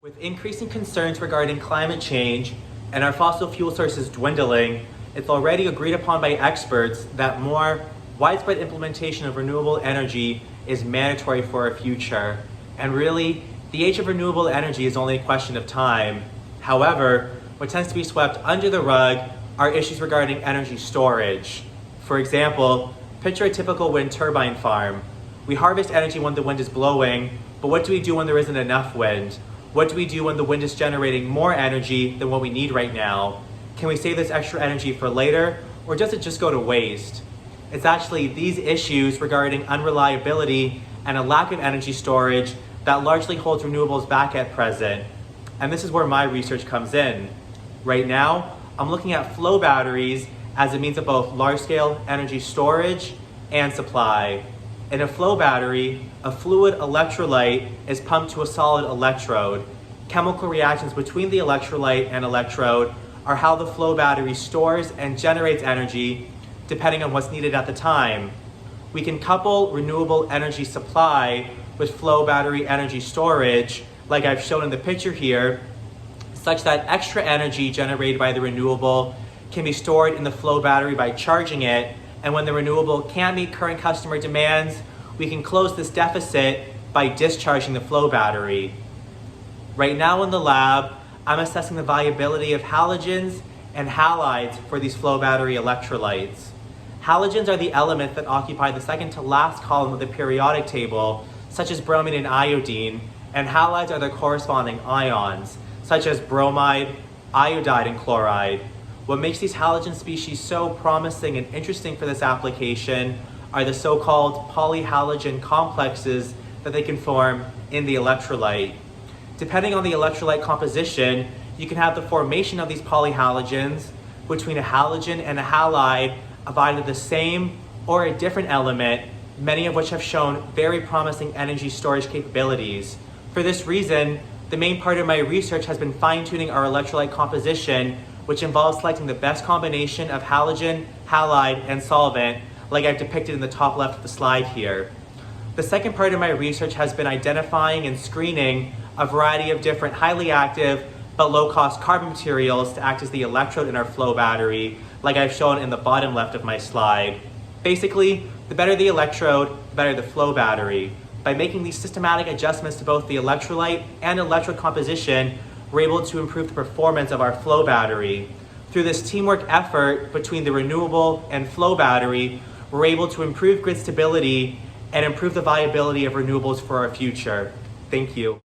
With increasing concerns regarding climate change and our fossil fuel sources dwindling, it's already agreed upon by experts that more widespread implementation of renewable energy is mandatory for our future. And really, the age of renewable energy is only a question of time. However, what tends to be swept under the rug are issues regarding energy storage. For example, picture a typical wind turbine farm. We harvest energy when the wind is blowing, but what do we do when there isn't enough wind? What do we do when the wind is generating more energy than what we need right now? Can we save this extra energy for later, or does it just go to waste? It's actually these issues regarding unreliability and a lack of energy storage that largely holds renewables back at present. And this is where my research comes in. Right now, I'm looking at flow batteries as a means of both large-scale energy storage and supply. In a flow battery, a fluid electrolyte is pumped to a solid electrode. Chemical reactions between the electrolyte and electrode are how the flow battery stores and generates energy depending on what's needed at the time. We can couple renewable energy supply with flow battery energy storage, like I've shown in the picture here, such that extra energy generated by the renewable can be stored in the flow battery by charging it, and when the renewable can't meet current customer demands, we can close this deficit by discharging the flow battery. Right now in the lab, I'm assessing the viability of halogens and halides for these flow battery electrolytes. Halogens are the elements that occupy the second to last column of the periodic table, such as bromine and iodine, and halides are their corresponding ions, such as bromide, iodide, and chloride. What makes these halogen species so promising and interesting for this application are the so-called polyhalogen complexes that they can form in the electrolyte. Depending on the electrolyte composition, you can have the formation of these polyhalogens between a halogen and a halide of either the same or a different element, many of which have shown very promising energy storage capabilities. For this reason, the main part of my research has been fine-tuning our electrolyte composition, which involves selecting the best combination of halogen, halide, and solvent, like I've depicted in the top left of the slide here. The second part of my research has been identifying and screening a variety of different highly active but low-cost carbon materials to act as the electrode in our flow battery, like I've shown in the bottom left of my slide. Basically, the better the electrode, the better the flow battery. By making these systematic adjustments to both the electrolyte and electrode composition, we're able to improve the performance of our flow battery. Through this teamwork effort between the renewable and flow battery, we're able to improve grid stability and improve the viability of renewables for our future. Thank you.